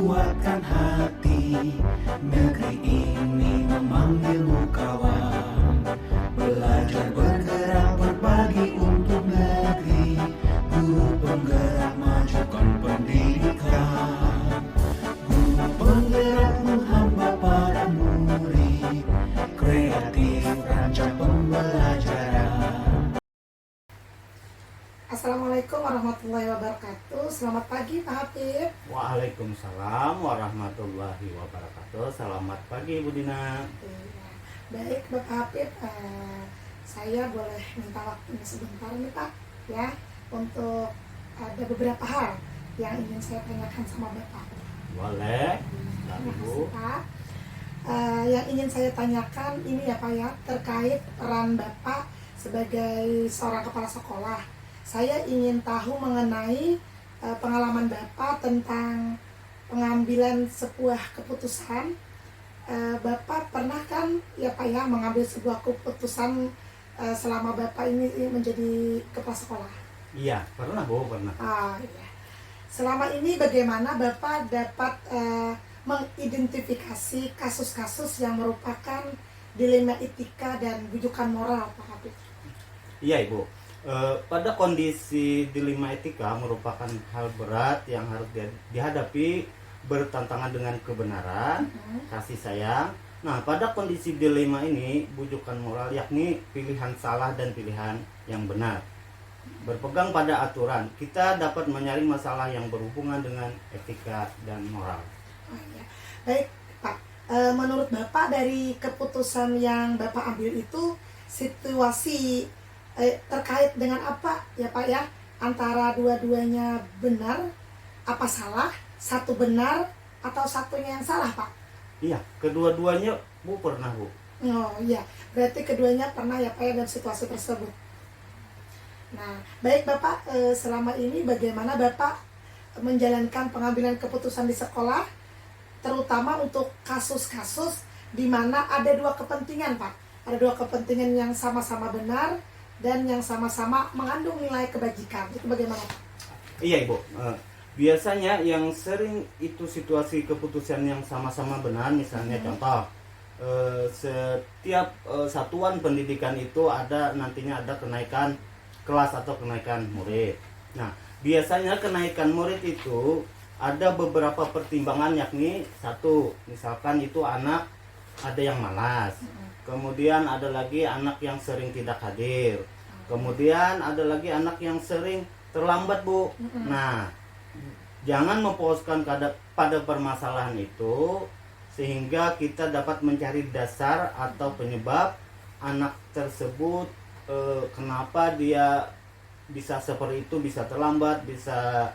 kuatkan hati, negeri ini memanggilmu kawan. Belajar bergerak berbagi untuk negeri, guru penggerak majukan pendidikan. Guru penggerak menghamba para murid, kreatif rancang pembelajaran. Assalamualaikum warahmatullahi wabarakatuh. Selamat pagi Pak Habib. Waalaikumsalam warahmatullahi wabarakatuh. Selamat pagi Bu Dina. Baik Bapak Habib, saya boleh minta waktunya sebentar nih Pak ya, untuk ada beberapa hal yang ingin saya tanyakan sama Bapak. Boleh. Terima kasih Pak. Yang ingin saya tanyakan ini ya Pak ya, terkait peran Bapak sebagai seorang kepala sekolah. Saya ingin tahu mengenai pengalaman Bapak tentang pengambilan sebuah keputusan. Bapak pernah kan ya Pak ya mengambil sebuah keputusan selama Bapak ini menjadi kepala sekolah? Iya, pernah Bu, pernah. Iya. Selama ini bagaimana Bapak dapat mengidentifikasi kasus-kasus yang merupakan dilema etika dan bujukan moral Pak Habib? Iya Ibu. Pada kondisi dilema etika merupakan hal berat yang harus dihadapi, bertentangan dengan kebenaran, kasih sayang. Nah, pada kondisi dilema ini, bujukan moral yakni pilihan salah dan pilihan yang benar. Berpegang pada aturan, kita dapat menyaring masalah yang berhubungan dengan etika dan moral. Ya. Baik Pak, menurut Bapak dari keputusan yang Bapak ambil itu situasi terkait dengan apa ya Pak ya, antara dua-duanya benar, apa salah, satu benar atau satunya yang salah Pak? Iya, kedua-duanya Bu pernah Bu. Oh iya, berarti keduanya pernah ya Pak ya dalam situasi tersebut. Nah baik Bapak, selama ini bagaimana Bapak menjalankan pengambilan keputusan di sekolah, terutama untuk kasus-kasus di mana ada dua kepentingan Pak, ada dua kepentingan yang sama-sama benar dan yang sama-sama mengandung nilai kebajikan, itu bagaimana Pak? Iya Ibu, biasanya yang sering itu situasi keputusan yang sama-sama benar, misalnya contoh setiap satuan pendidikan itu nantinya ada kenaikan kelas atau kenaikan murid. Nah, biasanya kenaikan murid itu ada beberapa pertimbangan, yakni satu, misalkan itu anak ada yang malas, kemudian ada lagi anak yang sering tidak hadir, kemudian ada lagi anak yang sering terlambat Bu. Nah, jangan memfokuskan pada permasalahan itu, sehingga kita dapat mencari dasar atau penyebab anak tersebut kenapa dia bisa seperti itu, bisa terlambat, bisa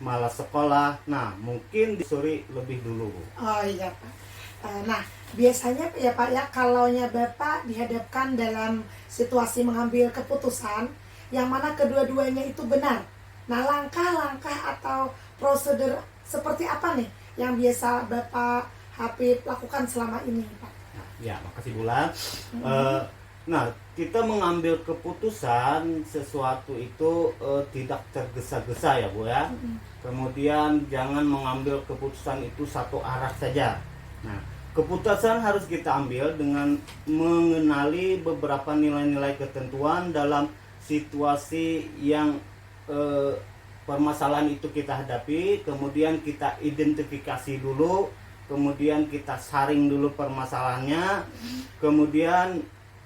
malas sekolah. Nah, mungkin disuri lebih dulu Bu. Oh iya Pak. Nah, biasanya ya Pak ya, kalaunya Bapak dihadapkan dalam situasi mengambil keputusan yang mana kedua-duanya itu benar. Nah, langkah-langkah atau prosedur seperti apa nih yang biasa Bapak Habib lakukan selama ini Pak? Ya, makasih Bulan. Nah, kita mengambil keputusan sesuatu itu tidak tergesa-gesa ya Bu ya. Kemudian jangan mengambil keputusan itu satu arah saja. Nah, keputusan harus kita ambil dengan mengenali beberapa nilai-nilai ketentuan dalam situasi yang permasalahan itu kita hadapi. Kemudian kita identifikasi dulu, kemudian kita saring dulu permasalahannya, kemudian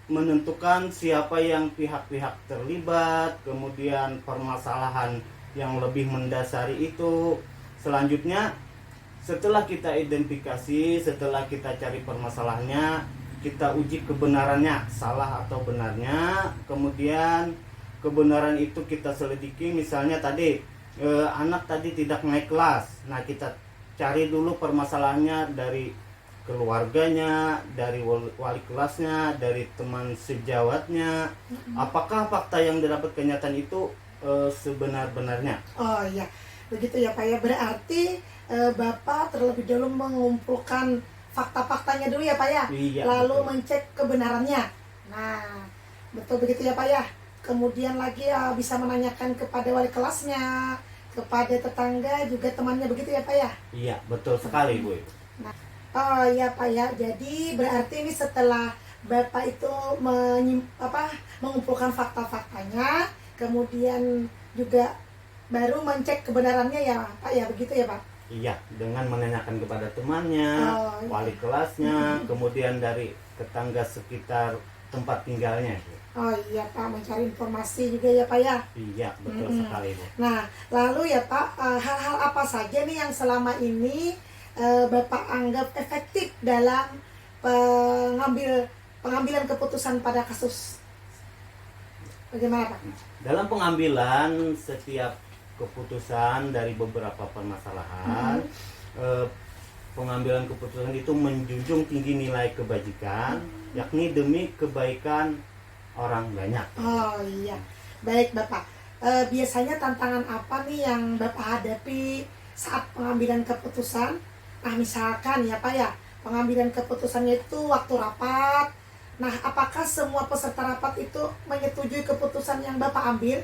menentukan siapa yang pihak-pihak terlibat, kemudian permasalahan yang lebih mendasari itu. Selanjutnya, setelah kita identifikasi, setelah kita cari permasalahannya, kita uji kebenarannya, salah atau benarnya. Kemudian kebenaran itu kita selidiki, misalnya tadi anak tadi tidak naik kelas. Nah, kita cari dulu permasalahannya dari keluarganya, dari wali kelasnya, dari teman sejawatnya. Apakah fakta yang didapat kenyataan itu sebenar-benarnya? Oh iya, begitu ya Pak ya. Berarti Bapak terlebih dahulu mengumpulkan fakta-faktanya dulu ya Pak ya, iya, lalu betul. mencek kebenarannya. Nah, betul begitu ya Pak ya. Kemudian lagi bisa menanyakan kepada wali kelasnya, kepada tetangga juga temannya, begitu ya Pak ya? Iya, betul sekali Bu. Oh iya Pak ya, jadi berarti ini setelah Bapak itu mengumpulkan fakta-faktanya, kemudian juga baru mencek kebenarannya ya Pak ya, begitu ya Pak? Iya, dengan menanyakan kepada temannya, Oh, iya. wali kelasnya, kemudian dari tetangga sekitar tempat tinggalnya. Oh iya Pak, mencari informasi juga ya Pak ya? Iya, betul sekali Bu. Nah, lalu ya Pak, hal-hal apa saja nih yang selama ini Bapak anggap efektif dalam pengambilan keputusan pada kasus? Bagaimana Pak? Dalam pengambilan setiap keputusan dari beberapa permasalahan, pengambilan keputusan itu menjunjung tinggi nilai kebajikan, yakni demi kebaikan orang banyak. Oh iya, baik Bapak. Biasanya tantangan apa nih yang Bapak hadapi saat pengambilan keputusan? Nah misalkan ya Pak ya, pengambilan keputusannya itu waktu rapat. Nah apakah semua peserta rapat itu menyetujui keputusan yang Bapak ambil?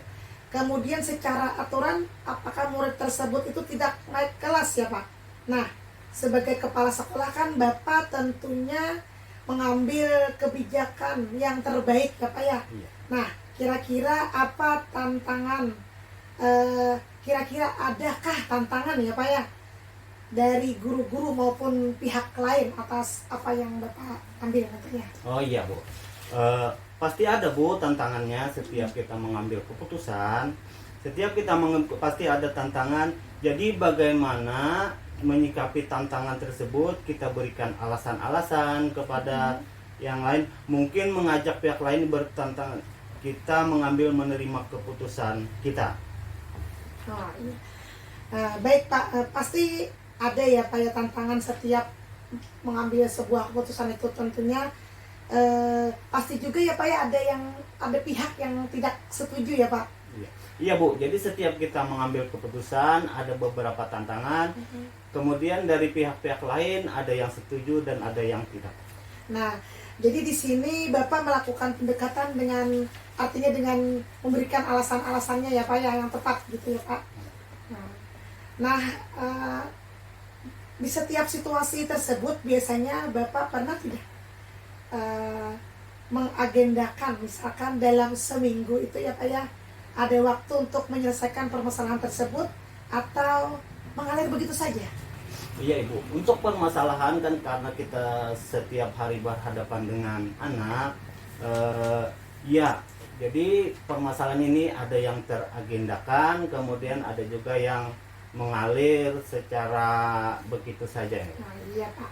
Kemudian secara aturan, apakah murid tersebut itu tidak naik kelas ya Pak? Nah sebagai kepala sekolah kan Bapak tentunya mengambil kebijakan yang terbaik ya Pak ya. Iya. Nah kira-kira apa tantangan, kira-kira adakah tantangan ya Pak ya dari guru-guru maupun pihak lain atas apa yang Bapak ambil nantinya? Oh iya Bu. Pasti ada Bu tantangannya setiap kita mengambil keputusan. Setiap kita pasti ada tantangan. Jadi bagaimana menyikapi tantangan tersebut, kita berikan alasan-alasan kepada yang lain, mungkin mengajak pihak lain bertantangan, kita menerima keputusan kita. Oh, iya. Baik Pak, pasti ada ya Pak ya tantangan setiap mengambil sebuah keputusan itu tentunya. Pasti juga ya Pak ya ada pihak yang tidak setuju ya Pak. Iya Bu, jadi setiap kita mengambil keputusan ada beberapa tantangan. Kemudian dari pihak-pihak lain ada yang setuju dan ada yang tidak. Nah, jadi di sini Bapak melakukan pendekatan artinya dengan memberikan alasan-alasannya ya Pak ya yang tepat gitu ya Pak. Nah, di setiap situasi tersebut biasanya Bapak pernah tidak mengagendakan misalkan dalam seminggu itu ya Pak ya ada waktu untuk menyelesaikan permasalahan tersebut atau mengalir begitu saja? Iya Ibu, untuk permasalahan kan karena kita setiap hari berhadapan dengan anak, ya jadi permasalahan ini ada yang teragendakan, kemudian ada juga yang mengalir secara begitu saja. Nah iya Pak,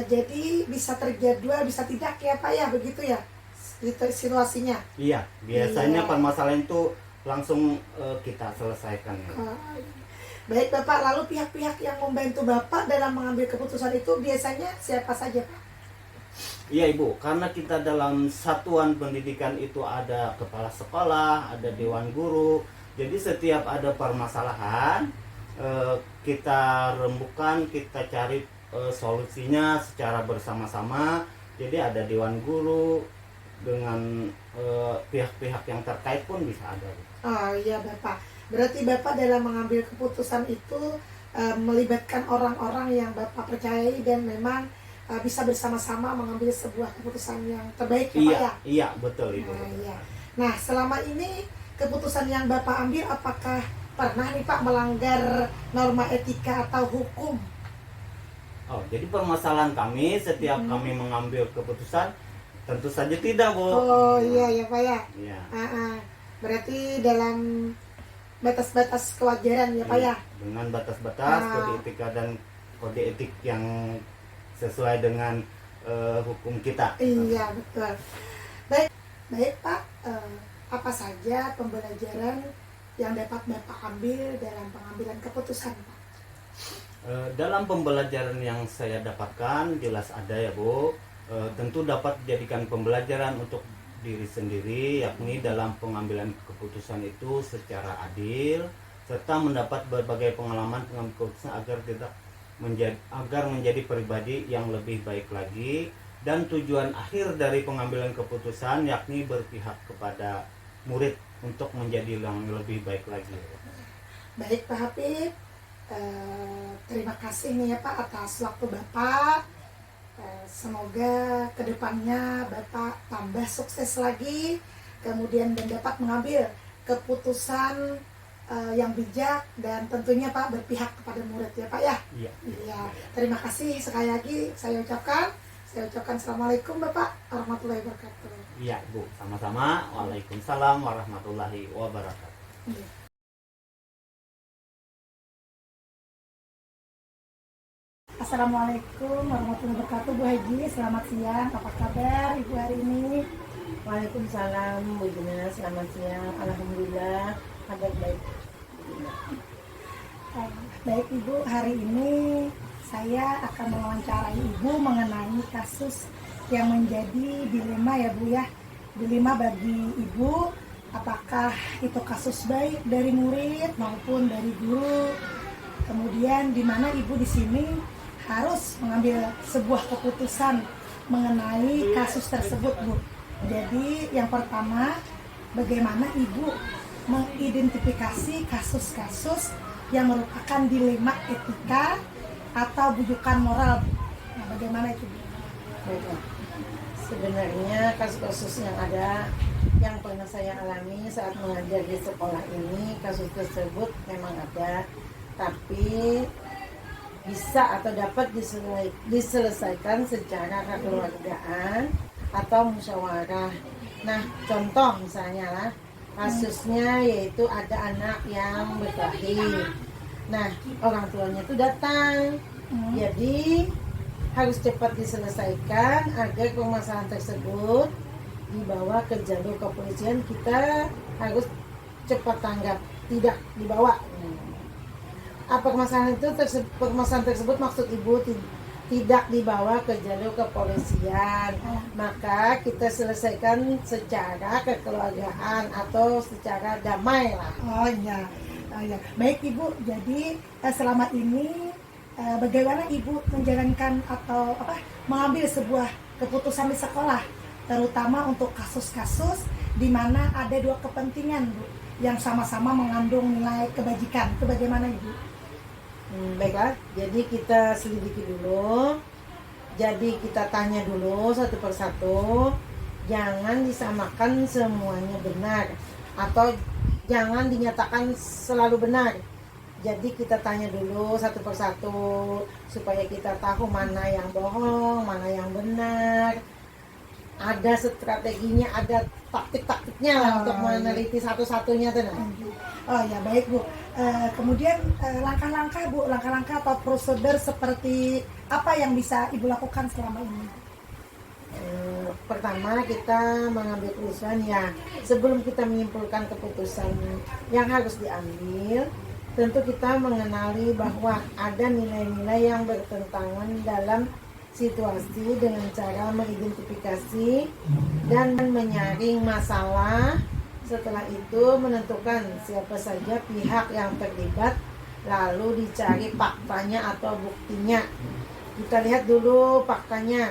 jadi bisa terjadwal bisa tidak ya Pak ya, begitu ya situasinya? Iya, biasanya Iya. permasalahan itu langsung kita selesaikan. Baik Bapak, lalu pihak-pihak yang membantu Bapak dalam mengambil keputusan itu biasanya siapa saja Pak? Iya Ibu, karena kita dalam satuan pendidikan itu ada kepala sekolah, ada dewan guru. Jadi setiap ada permasalahan kita rembukan, kita cari solusinya secara bersama-sama. Jadi ada dewan guru dengan pihak-pihak yang terkait pun bisa ada. Oh iya Bapak, berarti Bapak dalam mengambil keputusan itu melibatkan orang-orang yang Bapak percayai dan memang bisa bersama-sama mengambil sebuah keputusan yang terbaik ya Pak ya? Iya betul Ibu. Nah, iya. Nah selama ini keputusan yang Bapak ambil apakah pernah nih Pak melanggar norma etika atau hukum? Oh, jadi permasalahan kami setiap kami mengambil keputusan tentu saja tidak Bu. Oh iya ya Pak ya. Iya. Berarti dalam batas-batas kewajaran ya Pak ya. Dengan batas-batas kode etika dan kode etik yang sesuai dengan hukum kita. Iya betul. Baik Pak, apa saja pembelajaran yang dapat Bapak ambil dalam pengambilan keputusan Pak? Dalam pembelajaran yang saya dapatkan jelas ada ya Bu. Tentu dapat dijadikan pembelajaran untuk diri sendiri, yakni dalam pengambilan keputusan itu secara adil serta mendapat berbagai pengalaman pengambilan keputusan agar menjadi pribadi yang lebih baik lagi, dan tujuan akhir dari pengambilan keputusan yakni berpihak kepada murid untuk menjadi yang lebih baik lagi. Baik Pak Habib, terima kasih nih ya Pak atas waktu Bapak. Semoga kedepannya Bapak tambah sukses lagi, kemudian dan dapat mengambil keputusan yang bijak dan tentunya Pak berpihak kepada murid ya Pak ya. Iya. Iya. Terima kasih sekali lagi saya ucapkan Assalamualaikum Bapak warahmatullahi wabarakatuh. Iya Bu, sama-sama. Waalaikumsalam warahmatullahi wabarakatuh. Iya. Assalamualaikum warahmatullahi wabarakatuh Bu Haji, selamat siang, apa kabar Ibu hari ini? Waalaikumsalam Bu Juna, selamat siang. Alhamdulillah kabar baik. Baik Ibu, hari ini saya akan mewawancarai Ibu mengenai kasus yang menjadi dilema ya Bu ya. Dilema bagi Ibu, apakah itu kasus baik dari murid maupun dari guru. Kemudian di mana Ibu di sini harus mengambil sebuah keputusan mengenai kasus tersebut Bu. Jadi yang pertama, bagaimana Ibu mengidentifikasi kasus-kasus yang merupakan dilema etika atau bujukan moral. Nah, bagaimana itu Bu? Baiklah. Sebenarnya kasus-kasus yang ada yang pernah saya alami saat mengajar di sekolah ini, kasus tersebut memang ada, tapi bisa atau dapat diselesaikan secara kekeluargaan atau musyawarah. Nah, contoh misalnya lah, kasusnya yaitu ada anak yang berkelahi. Nah, orang tuanya itu datang, jadi harus cepat diselesaikan agar permasalahan tersebut dibawa ke jalur kepolisian. Kita harus cepat tanggap, tidak dibawa. Apa permasalahan tersebut maksud Ibu tidak dibawa ke jalur kepolisian, maka kita selesaikan secara kekeluargaan atau secara damai lah. Oh iya, baik Ibu. Jadi selama ini bagaimana Ibu menjalankan atau mengambil sebuah keputusan di sekolah, terutama untuk kasus-kasus di mana ada dua kepentingan Bu yang sama-sama mengandung nilai kebajikan. Itu bagaimana Ibu? Baiklah, jadi kita selidiki dulu. Jadi kita tanya dulu satu persatu. Jangan disamakan semuanya benar, atau jangan dinyatakan selalu benar. Jadi kita tanya dulu satu persatu supaya kita tahu mana yang bohong, mana yang benar. Ada strateginya, ada taktik-taktiknya lah untuk meneliti satu-satunya tuh. Oh ya, baik Bu. Kemudian langkah-langkah atau prosedur seperti apa yang bisa Ibu lakukan selama ini? Pertama, kita mengambil keputusan ya. Sebelum kita menyimpulkan keputusan yang harus diambil, tentu kita mengenali bahwa ada nilai-nilai yang bertentangan dalam situasi dengan cara mengidentifikasi dan menyaring masalah. Setelah itu menentukan siapa saja pihak yang terlibat, lalu dicari faktanya atau buktinya. Kita lihat dulu faktanya,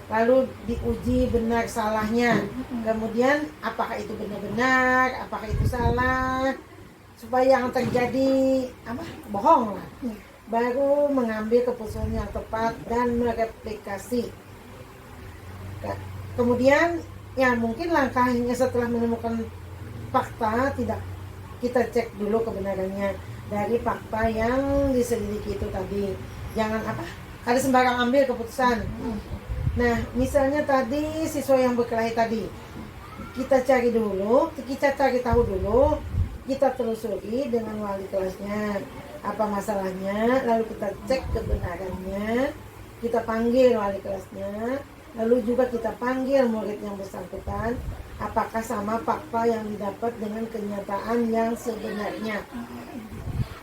lalu diuji benar salahnya. Kemudian apakah itu benar-benar, apakah itu salah, supaya yang terjadi bohong lah. Baru mengambil keputusan yang tepat dan mereplikasi. Kemudian ya mungkin langkahnya setelah menemukan fakta, tidak kita cek dulu kebenarannya dari fakta yang diselidiki itu tadi. Jangan kada sembarang ambil keputusan. Nah, misalnya tadi siswa yang berkelahi tadi, kita cari dulu, kita cari tahu dulu, kita telusuri dengan wali kelasnya apa masalahnya, lalu kita cek kebenarannya, kita panggil wali kelasnya, lalu juga kita panggil murid yang bersangkutan, apakah sama fakta yang didapat dengan kenyataan yang sebenarnya.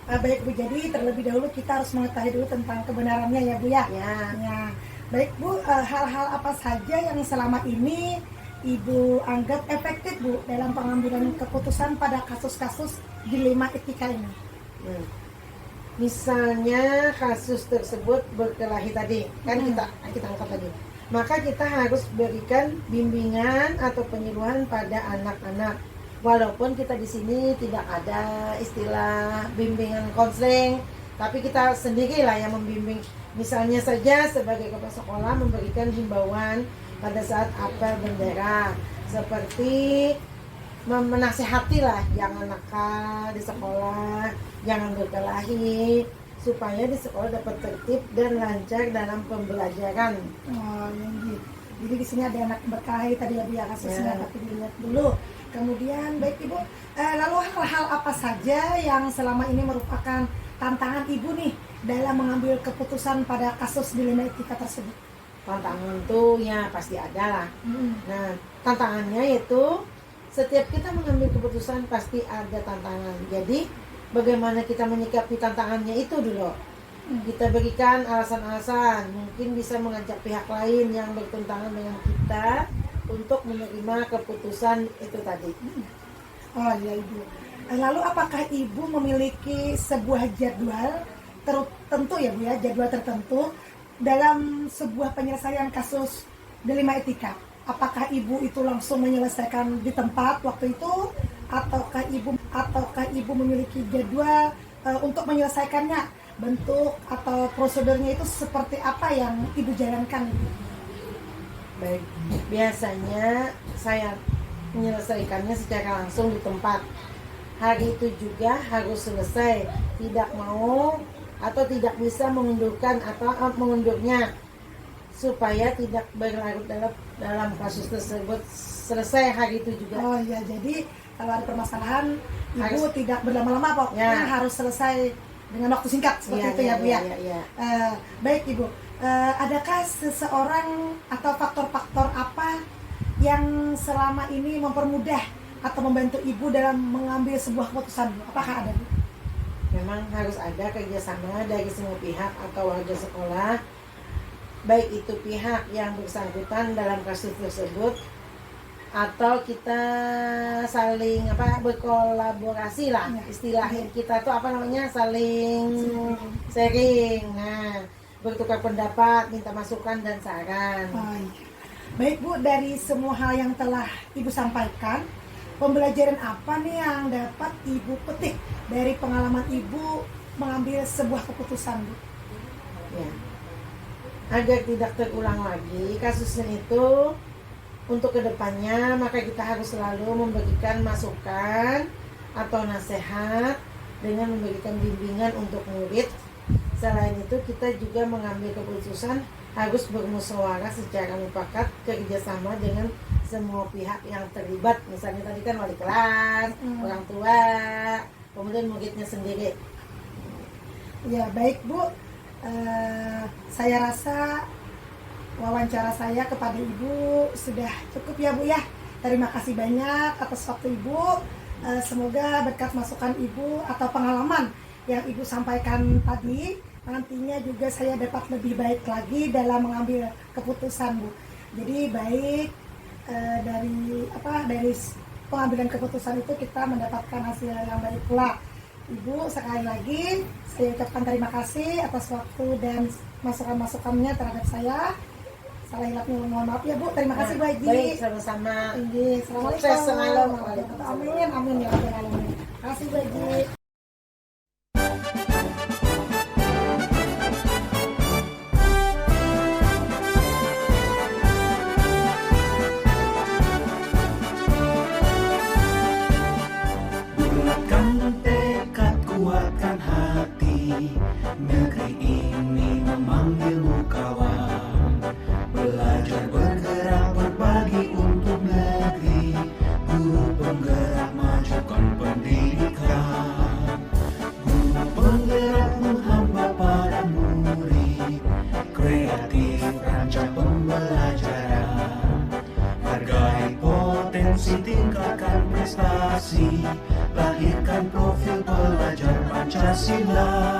Baik Bu, jadi terlebih dahulu kita harus mengetahui dulu tentang kebenarannya ya Bu ya. Ya. Baik Bu, hal-hal apa saja yang selama ini Ibu anggap efektif Bu dalam pengambilan keputusan pada kasus-kasus dilema etika ini? Misalnya kasus tersebut berkelahi tadi, kan kita angkat tadi. Maka kita harus berikan bimbingan atau penyuluhan pada anak-anak Walaupun kita di sini tidak ada istilah bimbingan konseling, tapi kita sendirilah yang membimbing. Misalnya saja sebagai kepala sekolah memberikan himbauan pada saat apel bendera, seperti menasehatilah jangan nakal di sekolah, jangan berkelahi, supaya di sekolah dapat tertib dan lancar dalam pembelajaran. Oh, ya, gitu. Jadi di sini ada anak berkelahi tadi ya Bu ya kasusnya, tapi dilihat dulu. Kemudian baik Ibu, lalu hal-hal apa saja yang selama ini merupakan tantangan Ibu nih dalam mengambil keputusan pada kasus dilema etika tersebut? Tantangan tuh ya pasti ada lah. Nah, tantangannya yaitu setiap kita mengambil keputusan pasti ada tantangan. Jadi bagaimana kita menyikapi tantangannya itu dulu. Kita berikan alasan-alasan, mungkin bisa mengajak pihak lain yang bertentangan dengan kita untuk menerima keputusan itu tadi. Oh iya Ibu. Lalu apakah Ibu memiliki sebuah jadwal tertentu ya Bu ya, jadwal tertentu dalam sebuah penyelesaian kasus dilema etika? Apakah Ibu itu langsung menyelesaikan di tempat waktu itu, ataukah Ibu memiliki jadwal untuk menyelesaikannya? Bentuk atau prosedurnya itu seperti apa yang Ibu jalankan? Baik, biasanya saya menyelesaikannya secara langsung di tempat. Hari itu juga harus selesai, tidak mau atau tidak bisa mengundurkan atau mengundurnya, supaya tidak berlarut dalam kasus tersebut, selesai hari itu juga. Oh iya, jadi kalau ada permasalahan Ibu tidak berlama-lama pokoknya harus selesai dengan waktu singkat seperti itu ya Bu ya. Baik Ibu, adakah seseorang atau faktor-faktor apa yang selama ini mempermudah atau membantu Ibu dalam mengambil sebuah keputusan? Apakah ada Bu? Memang harus ada kerjasama dari semua pihak atau warga sekolah, baik itu pihak yang bersangkutan dalam kasus tersebut atau kita saling berkolaborasi lah, istilah kita tuh saling sharing, nah bertukar pendapat, minta masukan dan saran. Baik Bu, dari semua hal yang telah Ibu sampaikan, pembelajaran apa nih yang dapat Ibu petik dari pengalaman Ibu mengambil sebuah keputusan Bu? Ya, agar tidak terulang lagi kasusnya itu, untuk kedepannya maka kita harus selalu memberikan masukan atau nasihat dengan memberikan bimbingan untuk murid. Selain itu kita juga mengambil keputusan harus bermusyawarah secara mufakat, kerjasama dengan semua pihak yang terlibat. Misalnya tadi kan wali kelas, orang tua, kemudian muridnya sendiri. Ya baik Bu, saya rasa wawancara saya kepada Ibu sudah cukup ya Bu ya. Terima kasih banyak atas waktu Ibu. Semoga berkat masukan Ibu atau pengalaman yang Ibu sampaikan tadi, nantinya juga saya dapat lebih baik lagi dalam mengambil keputusan Bu. Jadi baik dari pengambilan keputusan itu kita mendapatkan hasil yang baik pula. Ibu, sekali lagi saya ucapkan terima kasih atas waktu dan masukan-masukannya terhadap saya. Salah hilapnya mohon maaf ya Bu. Terima kasih Bu Haji. Baik, sama-sama. Assalamualaikum. Sukses selalu. Amin, amin ya Rabbal alamin. Terima kasih Bu Haji. Bulatkan tekad, kuatkan hati, negeri ini memanggilmu kawan. Belajar bergerak berbagi untuk negeri, guru penggerak majukan pendidikan. Guru penggerak menghamba para murid, kreatif rancang pembelajaran. Hargai potensi, tingkatkan prestasi, lahirkan profil pelajar Pancasila.